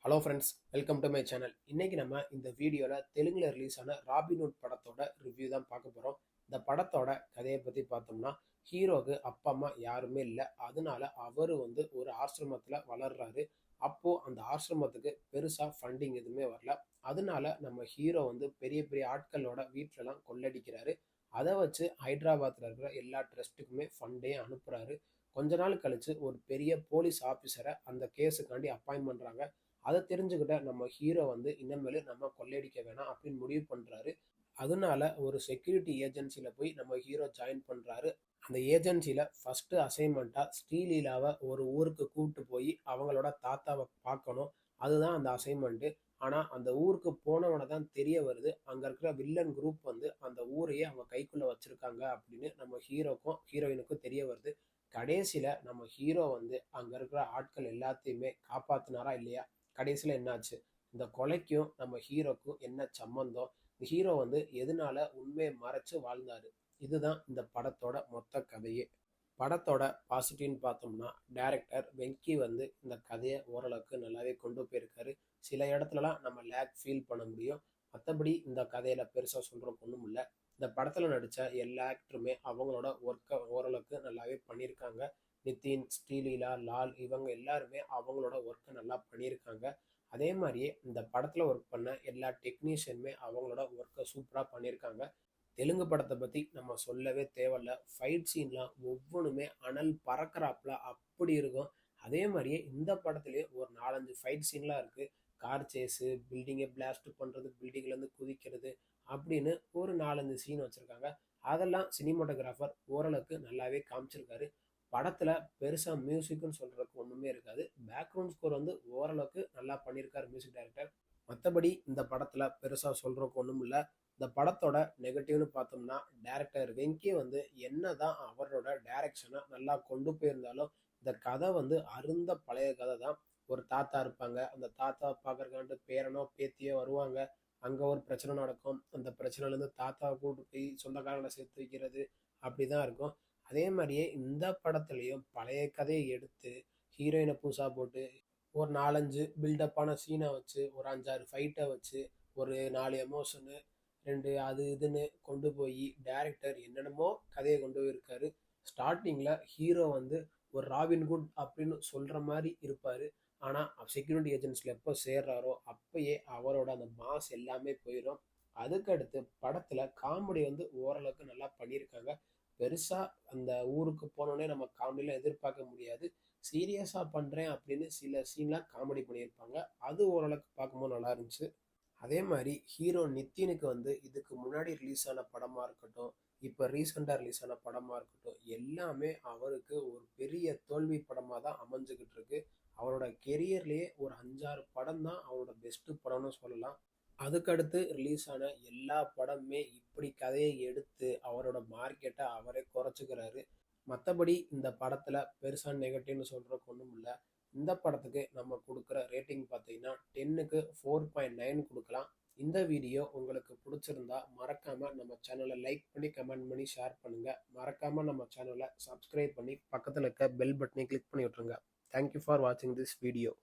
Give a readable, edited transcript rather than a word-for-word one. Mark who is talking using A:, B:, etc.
A: Hello friends, welcome to my channel. இன்னைக்கு நம்ம இந்த வீடியோவில் தெலுங்குல ரிலீஸ் ஆன ராபின்ஹுட் படத்தோட ரிவ்யூ தான் பார்க்க போகிறோம். இந்த படத்தோட கதையை பற்றி பார்த்தோம்னா, ஹீரோக்கு அப்பா அம்மா யாருமே இல்லை. அதனால அவர் ஒரு ஆசிரமத்தில் வளர்றாரு. அப்போது அந்த ஆசிரமத்துக்கு பெருசாக ஃபண்டிங் எதுவுமே வரல. அதனால நம்ம ஹீரோ பெரிய பெரிய ஆட்களோட வீட்டிலலாம் கொள்ளடிக்கிறாரு. அதை வச்சு ஹைதராபாத்தில் இருக்கிற எல்லா ட்ரஸ்ட்டுக்குமே ஃபண்டையும் அனுப்புகிறாரு. கொஞ்ச நாள் கழிச்சு ஒரு பெரிய போலீஸ் ஆஃபீஸரை அந்த கேஸுக்காண்டி அப்பாயின்ட் பண்ணுறாங்க. அதை தெரிஞ்சுக்கிட்ட நம்ம ஹீரோ இனிமேல் நம்ம கொள்ளையடிக்க வேணாம் அப்படின்னு முடிவு பண்றாரு. அதனால ஒரு செக்யூரிட்டி ஏஜென்சில போய் நம்ம ஹீரோ ஜாயின் பண்றாரு. அந்த ஏஜென்சில ஃபர்ஸ்ட் அசைன்மெண்ட்டா ஸ்ரீலீலாவை ஒரு ஊருக்கு கூப்பிட்டு போய் அவங்களோட தாத்தாவை பார்க்கணும். அதுதான் அந்த அசைன்மெண்ட். ஆனா அந்த ஊருக்கு போனவன தான் தெரிய வருது, அங்க இருக்கிற வில்லன் குரூப் அந்த ஊரையே அவங்க கைக்குள்ள வச்சிருக்காங்க அப்படின்னு நம்ம ஹீரோக்கும் ஹீரோயினுக்கும் தெரிய வருது. கடைசியில நம்ம ஹீரோ அங்க இருக்கிற ஆட்கள் எல்லாத்தையுமே காப்பாத்தினாரா இல்லையா? கடைசியில என்னாச்சு? இந்த கொலைக்கும் நம்ம ஹீரோக்கும் என்ன சம்பந்தம்? ஹீரோ எதனால உண்மையை மறைச்சு வாழ்ந்தாரு? இதுதான் இந்த படத்தோட மொத்த கதையே. படத்தோட பாசிட்டிவ்னு பார்த்தோம்னா, டைரக்டர் வெங்கி இந்த கதையை ஓரளவுக்கு நல்லாவே கொண்டு போயிருக்காரு. சில இடத்துலலாம் நம்ம லேக் ஃபீல் பண்ண முடியும். மற்றபடி இந்த கதையில பெருசா சொல்றதுக்கு ஒன்றும் இல்லை. இந்த படத்துல நடிச்ச எல்லா ஆக்டருமே அவங்களோட ஒர்க்கை ஓரளவுக்கு நல்லாவே பண்ணியிருக்காங்க. நிதின், ஸ்ரீலீலா, லால் இவங்க எல்லாருமே அவங்களோட ஒர்க்கை நல்லா பண்ணியிருக்காங்க. அதே மாதிரியே இந்த படத்துல ஒர்க் பண்ண எல்லா டெக்னீஷியனுமே அவங்களோட ஒர்க்கை சூப்பரா பண்ணியிருக்காங்க. தெலுங்கு படத்தை பத்தி நம்ம சொல்லவே தேவையில்ல. ஃபைட் சீன்லாம் ஒவ்வொன்றுமே அனல் பறக்கறாப்புல அப்படி இருக்கும். அதே மாதிரியே இந்த படத்துலயே ஒரு 4-5 ஃபைட் சீன்லாம் இருக்கு. கார் சேஸு, பில்டிங்கை பிளாஸ்ட் பண்றது, பில்டிங்ல இருந்து குதிக்கிறது அப்படின்னு ஒரு 4-5 சீன் வச்சிருக்காங்க. அதெல்லாம் சினிமாட்டோகிராஃபர் ஓரளவுக்கு நல்லாவே காமிச்சிருக்காரு. படத்துல பெருசா மியூசிக்னு சொல்றதுக்கு ஒண்ணுமே இருக்காது. பேக்ரவுண்ட் ஸ்கோர் ஓரளவுக்கு நல்லா பண்ணியிருக்காரு மியூசிக் டைரக்டர். மற்றபடி இந்த படத்துல பெருசா சொல்றதுக்கு ஒண்ணும் இல்லை. இந்த படத்தோட நெகட்டிவ்னு பார்த்தோம்னா, டைரக்டர் வெங்கி என்னதான் அவரோட டைரக்ஷனை நல்லா கொண்டு போயிருந்தாலும், இந்த கதை அருந்த பழைய கதை தான். ஒரு தாத்தா இருப்பாங்க. அந்த தாத்தாவை பார்க்கறக்காண்டு பேரனோ பேத்தியோ வருவாங்க. அங்க ஒரு பிரச்சனை நடக்கும். அந்த பிரச்சனையிலேருந்து தாத்தாவை கூட்டு போய் சொந்தக்காரங்களை சேர்த்து வைக்கிறது அப்படிதான் இருக்கும். அதே மாதிரியே இந்த படத்துலையும் பழைய கதையை எடுத்து ஹீரோயினை புதுசா போட்டு ஒரு 4-5 பில்டப்பான சீனை வச்சு, ஒரு 5-6 ஃபைட்டை வச்சு, ஒரு 4 எமோஷனு, 2 அது இதுன்னு கொண்டு போய் டைரக்டர் என்னென்னமோ கதையை கொண்டு போயிருக்காரு. ஸ்டார்டிங்ல ஹீரோ ஒரு ராபின்ஹுட் அப்படின்னு சொல்ற மாதிரி இருப்பாரு. ஆனா செக்யூரிட்டி ஏஜென்சில எப்போ சேர்றாரோ அப்பயே அவரோட அந்த மாஸ் எல்லாமே போயிடும். அதுக்கடுத்து படத்துல காமெடி ஓரளவுக்கு நல்லா பண்ணியிருக்காங்க. பெருசா அந்த ஊருக்கு போனோடனே நம்ம காமெடியெல்லாம் எதிர்பார்க்க முடியாது. சீரியஸா பண்றேன் அப்படின்னு சில சீன்லாம் காமெடி பண்ணியிருப்பாங்க. அது ஓரளவுக்கு பார்க்கும்போது நல்லா இருந்துச்சு. அதே மாதிரி ஹீரோ நித்தினுக்கு இதுக்கு முன்னாடி ரிலீஸ் ஆன படமா இருக்கட்டும், இப்போ ரீசெண்டாக ரிலீஸ் ஆன படமா இருக்கட்டும், எல்லாமே அவருக்கு ஒரு பெரிய தோல்வி படமாக தான் அமைஞ்சுக்கிட்டு இருக்கு. அவரோட கெரியர்லேயே ஒரு 5-6 படம் தான் அவரோட பெஸ்ட் படம்னு சொல்லலாம். அதுக்கடுத்து ரிலீஸ் ஆன எல்லா படமுமே இப்படி கதையை எடுத்து அவரோட மார்க்கெட்டை அவரே குறைச்சிக்கிறாரு. மற்றபடி இந்த படத்துல பெருசா நெகட்டிவ்னு சொல்றதுக்கு ஒன்றும் இல்லை. இந்த படத்துக்கு நம்ம கொடுக்குற ரேட்டிங் பார்த்தீங்கன்னா 10க்கு 4.9 கொடுக்கலாம். இந்த வீடியோ உங்களுக்கு பிடிச்சிருந்தா மறக்காம நம்ம சேனலை லைக் பண்ணி கமெண்ட் பண்ணி ஷேர் பண்ணுங்க. மறக்காம நம்ம சேனலை சப்ஸ்கிரைப் பண்ணி பக்கத்தில் இருக்க பெல் பட்டனை கிளிக் பண்ணி விட்டுருங்க. தேங்க்யூ ஃபார் வாட்சிங் திஸ் வீடியோ.